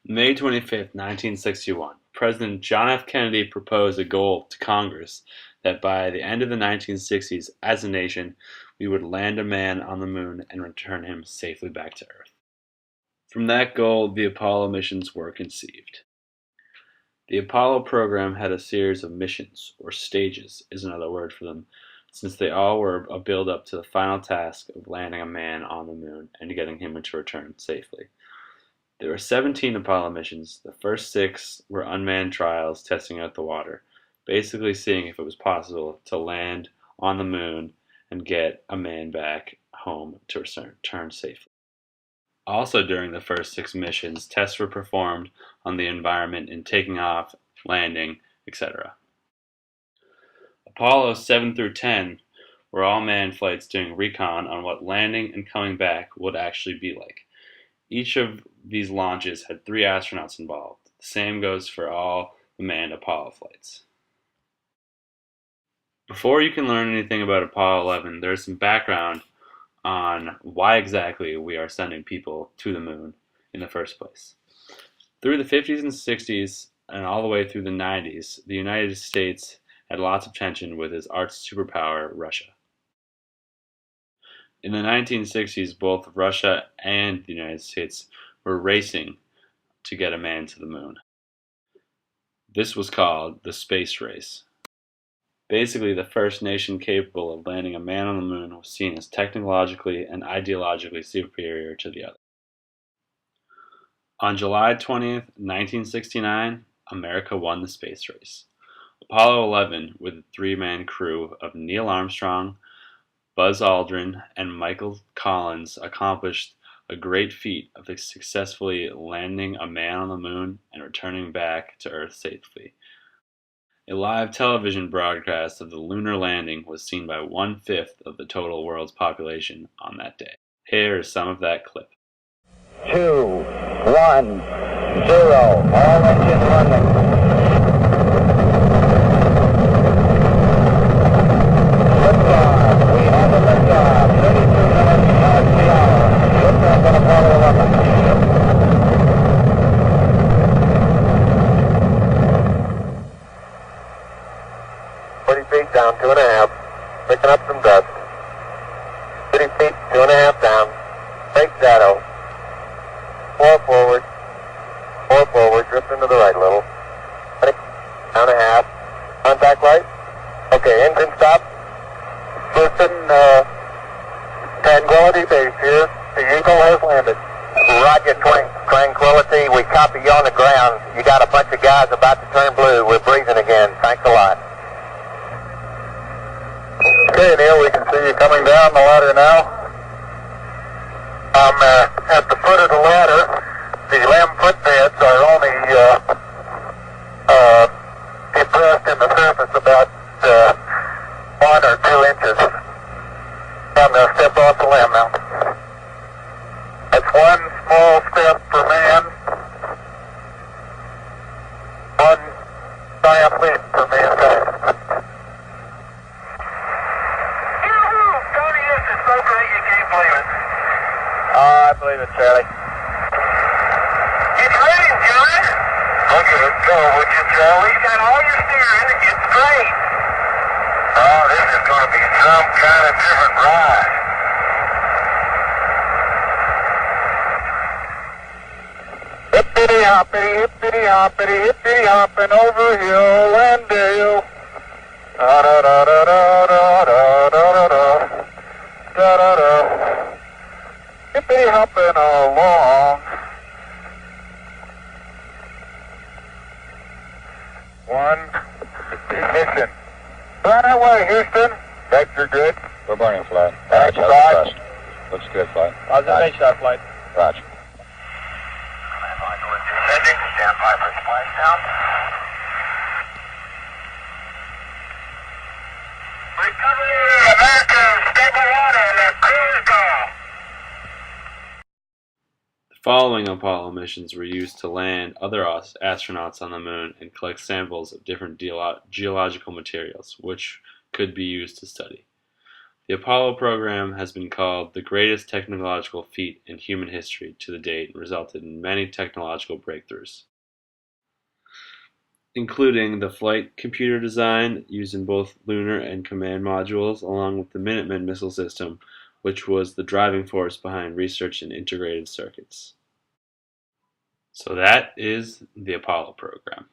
May 25, 1961, President John F. Kennedy proposed a goal to Congress that by the end of the 1960s, as a nation, we would land a man on the moon and return him safely back to Earth. From that goal, the Apollo missions were conceived. The Apollo program had a series of missions, or stages is another word for them, since they all were a build-up to the final task of landing a man on the moon and getting him to return safely. There were 17 Apollo missions. The first 6 were unmanned trials testing out the water, basically seeing if it was possible to land on the moon and get a man back home to return safely. Also during the first 6 missions, tests were performed on the environment in taking off, landing, etc. Apollo 7 through 10 were all manned flights doing recon on what landing and coming back would actually be like. Each of these launches had 3 astronauts involved. The same goes for all the manned Apollo flights. Before you can learn anything about Apollo 11, there's some background on why exactly we are sending people to the moon in the first place. Through the 50s and 60s and all the way through the 90s, the United States had lots of tension with its arch superpower, Russia. In the 1960s, both Russia and the United States were racing to get a man to the moon. This was called the space race. Basically, the first nation capable of landing a man on the moon was seen as technologically and ideologically superior to the other. On July 20th, 1969, America won the space race. Apollo 11, with a 3-man crew of Neil Armstrong, Buzz Aldrin, and Michael Collins, accomplished a great feat of successfully landing a man on the moon and returning back to Earth safely. A live television broadcast of the lunar landing was seen by 1/5 of the total world's population on that day. Here is some of that clip. 2, 1, 0, all engines running. Liftoff, we have a liftoff, 32 minutes past the hour. Liftoff on Apollo 11. 40 feet down, 2.5. Picking up some dust. 30 feet, 2.5 down. Big shadow. 4 forward. 4 forward. Drift into the right a little. 20, down a half. Contact light. Okay, engine stop. Houston, Tranquility Base here. The Eagle has landed. Roger, Tranquility. We copy you on the ground. You got a bunch of guys about to turn blue. We're breathing again. Thanks a lot. Okay, Neil, we can see you coming down the ladder now. I'm at the foot of the ladder. The LEM footpads are only depressed in the surface about 1 or 2 inches. I'm going to step off the LEM now. That's 1 small step for man, 1 giant leap for mankind. I believe it, Charlie. It's raining, John. Okay, let's go, would you, Charlie? You got all your steering. It's great. Oh, this is going to be some kind of different ride. Hippity hoppity, hippity hopping over hill and dale. Da da da da da da da da da da da da. Hippity hopping along. 1 ignition. Right away, Houston. Vector good. We're burning flat. That's How's right. the thrust? Looks good, flight. Observation that flight. Roger. Descending. Stand by for splashdown. Recovery, America, stable water, and cruise call. The following Apollo missions were used to land other astronauts on the moon and collect samples of different geological materials, which could be used to study. The Apollo program has been called the greatest technological feat in human history to the date and resulted in many technological breakthroughs, including the flight computer design used in both lunar and command modules, along with the Minuteman missile system, which was the driving force behind research in integrated circuits. So that is the Apollo program.